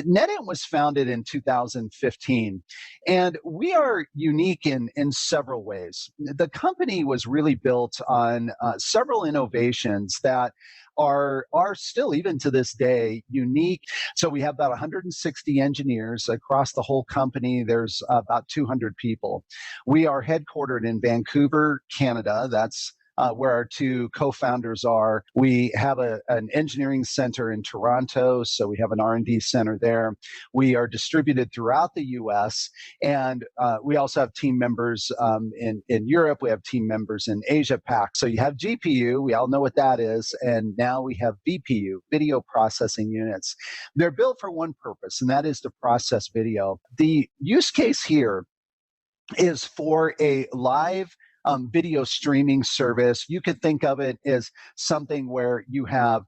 NetInt was founded in 2015, and we are unique in several ways. The company was really built on several innovations that are still, even to this day, unique. So we have about 160 engineers across the whole company. There's about 200 people. We are headquartered in Vancouver, Canada. That's where our two co-founders are. We have an engineering center in Toronto, so we have an R&D center there. We are distributed throughout the U.S., and we also have team members in Europe. We have team members in Asia Pac. So you have GPU, we all know what that is, and now we have VPU, video processing units. They're built for one purpose, and that is to process video. The use case here is for a live video streaming service. You could think of it as something where you have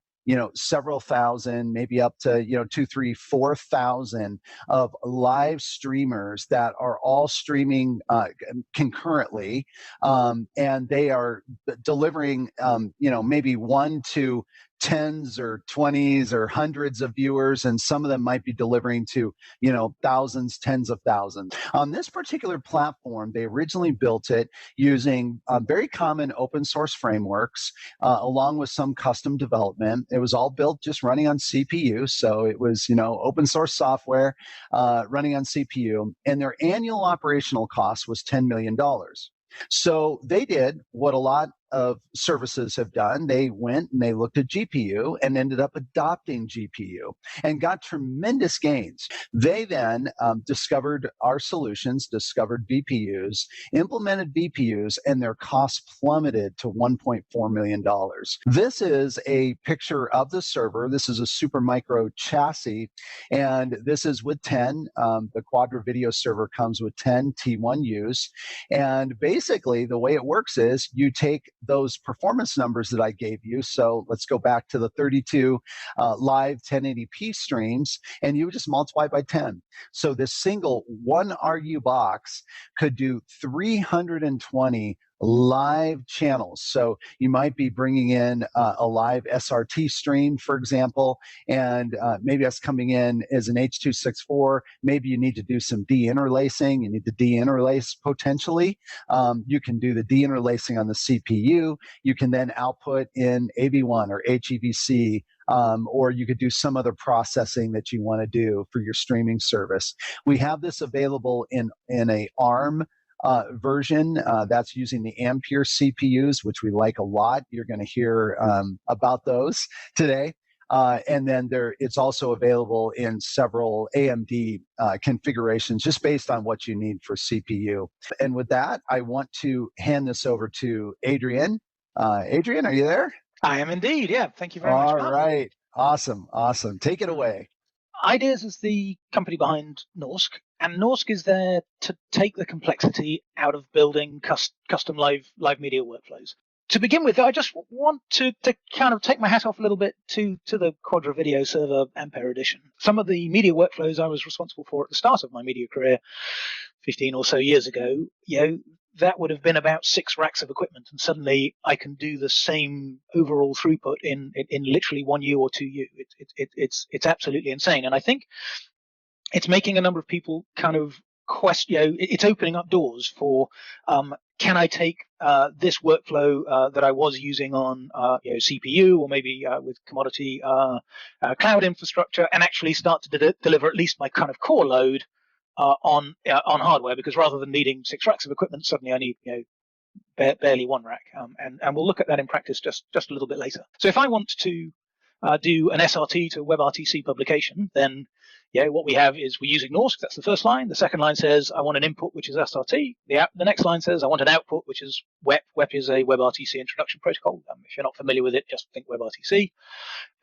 several thousand, maybe up to 2, 3, 4,000 of live streamers that are all streaming concurrently, and they are delivering maybe 1 to tens or 20s or hundreds of viewers, and some of them might be delivering to thousands, tens of thousands. On this particular platform, they originally built it using very common open source frameworks, along with some custom development. It was all built just running on CPU, so it was open source software running on CPU, and their annual operational cost was $10 million. So they did what a lot of services have done. They went and they looked at GPU and ended up adopting GPU and got tremendous gains. They then discovered our solutions, discovered VPUs, implemented VPUs, and their costs plummeted to $1.4 million. This is a picture of the server. This is a Supermicro chassis, and this is with 10. The Quadra video server comes with 10 T1Us. And basically, the way it works is you take those performance numbers that I gave you. So let's go back to the 32 live 1080p streams, and you would just multiply by 10. So this single 1 RU box could do 320 live channels. So you might be bringing in a live SRT stream, for example, and maybe that's coming in as an H.264. Maybe you need to do some deinterlacing. You need to deinterlace potentially. You can do the deinterlacing on the CPU. You can then output in AV1 or HEVC, or you could do some other processing that you want to do for your streaming service. We have this available in a ARM version that's using the Ampere CPUs, which we like a lot. You're going to hear about those today. And then it's also available in several AMD configurations, just based on what you need for CPU. And with that, I want to hand this over to Adrian. Adrian, are you there? I am indeed. Yeah. Thank you very much. All right. Awesome. Take it away. Ideas is the company behind NORSK, and NORSK is there to take the complexity out of building custom live media workflows. To begin with, I just want to kind of take my hat off a little bit to the Quadra Video Server Ampere Edition. Some of the media workflows I was responsible for at the start of my media career 15 or so years ago, that would have been about 6 racks of equipment, and suddenly I can do the same overall throughput in literally 1 U or 2 U. It's absolutely insane, and I think it's making a number of people kind of question. It's opening up doors for can I take this workflow that I was using on CPU or maybe with commodity cloud infrastructure and actually start to deliver at least my kind of core load on hardware, because rather than needing 6 racks of equipment, suddenly I need barely 1 rack, and we'll look at that in practice just a little bit later. So if I want to do an SRT to WebRTC publication, then what we have is we're using NORSK. That's the first line. The second line says I want an input, which is SRT. The next line says I want an output, which is WEP. WEP is a WebRTC introduction protocol. If you're not familiar with it, just think WebRTC.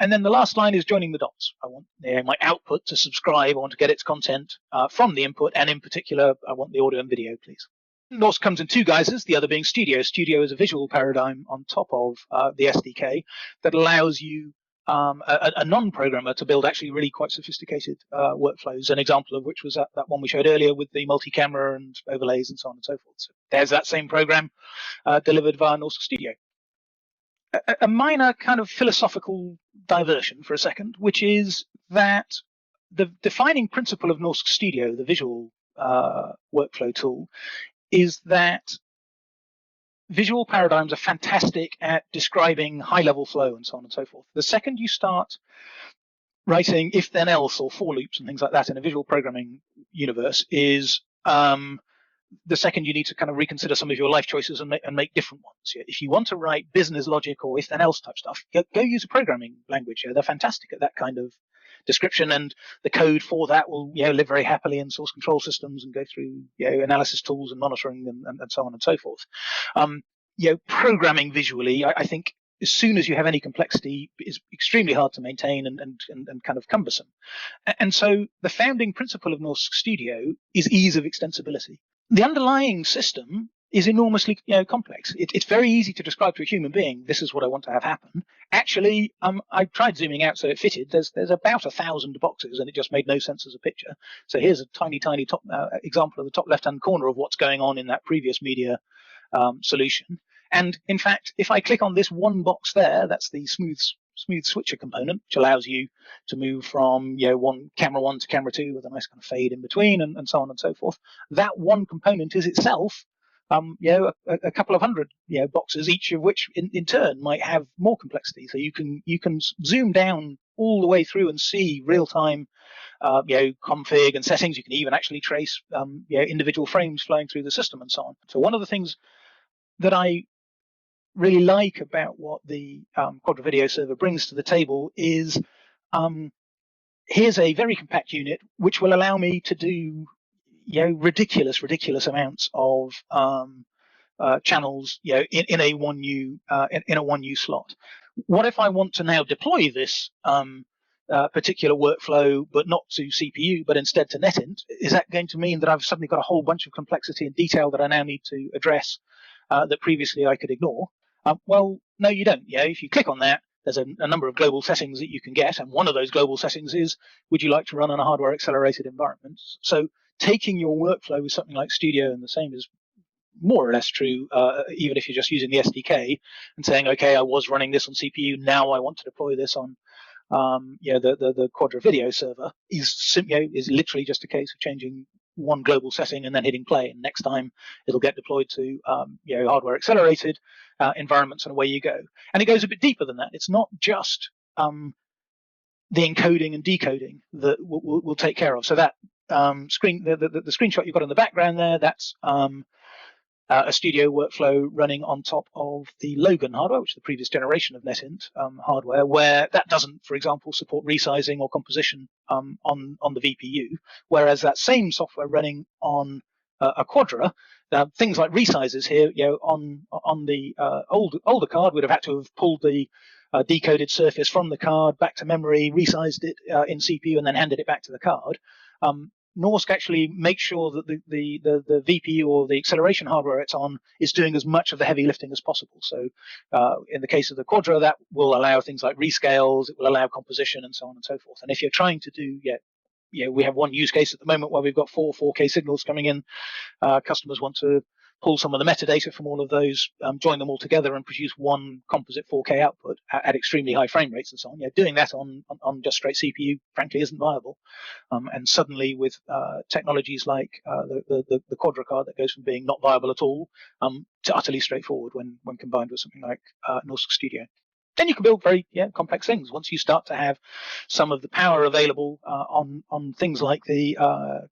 And then the last line is joining the dots. I want my output to subscribe. I want to get its content from the input, and in particular, I want the audio and video, please. NORSK comes in 2 guises, the other being Studio. Studio is a visual paradigm on top of the SDK that allows you a non-programmer to build actually really quite sophisticated workflows, an example of which was that one we showed earlier with the multi-camera and overlays and so on and so forth. So there's that same program delivered via NORSK Studio. A minor kind of philosophical diversion for a second, which is that the defining principle of NORSK Studio, the visual workflow tool, is that visual paradigms are fantastic at describing high-level flow and so on and so forth. The second you start writing if then else or for loops and things like that in a visual programming universe is the second you need to kind of reconsider some of your life choices and make different ones. If you want to write business logic or if then else type stuff, go use a programming language. They're fantastic at that kind of description, and the code for that will live very happily in source control systems and go through analysis tools and monitoring and so on and so forth. Programming visually, I think as soon as you have any complexity is extremely hard to maintain and kind of cumbersome. And so the founding principle of NORSK Studio is ease of extensibility. The underlying system is enormously complex. It's very easy to describe to a human being, this is what I want to have happen. Actually, I tried zooming out so it fitted. There's about 1,000 boxes, and it just made no sense as a picture. So here's a tiny top example of the top left-hand corner of what's going on in that previous media solution. And in fact, if I click on this one box there, that's the smooth switcher component, which allows you to move from camera one to camera two with a nice kind of fade in between and so on and so forth. That one component is itself a couple of hundred boxes, each of which in turn might have more complexity. So you can zoom down all the way through and see real time config and settings. You can even actually trace individual frames flowing through the system and so on. So one of the things that I really like about what the Quadra Video Server brings to the table is here's a very compact unit which will allow me to do ridiculous amounts of channels in a 1U slot. What if I want to now deploy this particular workflow, but not to CPU, but instead to NETINT? Is that going to mean that I've suddenly got a whole bunch of complexity and detail that I now need to address that previously I could ignore? Well, no, you don't. If you click on that, there's a number of global settings that you can get, and one of those global settings is, would you like to run on a hardware accelerated environment? So taking your workflow with something like Studio, and the same is more or less true, even if you're just using the SDK, and saying, okay, I was running this on CPU, now I want to deploy this on the Quadra Video Server, is literally just a case of changing one global setting and then hitting play, and next time it'll get deployed to hardware accelerated environments, and away you go. And it goes a bit deeper than that. It's not just the encoding and decoding that we'll take care of. So that the screenshot you've got in the background there, that's a Studio workflow running on top of the Logan hardware, which is the previous generation of NETINT hardware, where that doesn't, for example, support resizing or composition on the VPU, whereas that same software running on a Quadra, things like resizes here, on the older card, we'd have had to have pulled the decoded surface from the card back to memory, resized it in CPU, and then handed it back to the card. NORSK actually makes sure that the VPU or the acceleration hardware it's on is doing as much of the heavy lifting as possible. So in the case of the Quadra, that will allow things like rescales, it will allow composition and so on and so forth. And if you're trying to do, we have one use case at the moment where we've got 4 4K signals coming in. Customers want to pull some of the metadata from all of those, join them all together and produce one composite 4K output at extremely high frame rates and so on. Doing that on just straight CPU, frankly, isn't viable. And suddenly with technologies like the Quadra card, that goes from being not viable at all to utterly straightforward when combined with something like NORSK Studio. Then you can build very complex things. Once you start to have some of the power available on things like the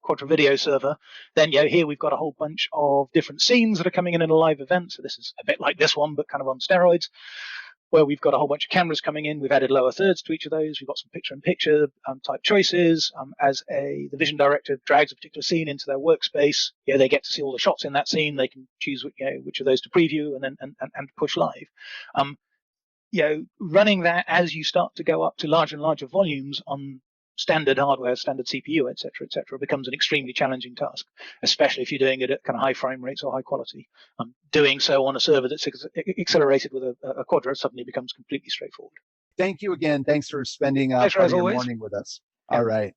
Quadra Video Server, then here we've got a whole bunch of different scenes that are coming in a live event. So this is a bit like this one, but kind of on steroids, where we've got a whole bunch of cameras coming in. We've added lower thirds to each of those. We've got some picture-in-picture type choices. As the vision director drags a particular scene into their workspace, they get to see all the shots in that scene. They can choose which of those to preview and then and push live. Running that as you start to go up to larger and larger volumes on standard hardware, standard CPU, et cetera, becomes an extremely challenging task, especially if you're doing it at kind of high frame rates or high quality. Doing so on a server that's accelerated with a Quadra suddenly becomes completely straightforward. Thank you again. Thanks for spending part of your morning with us. All right.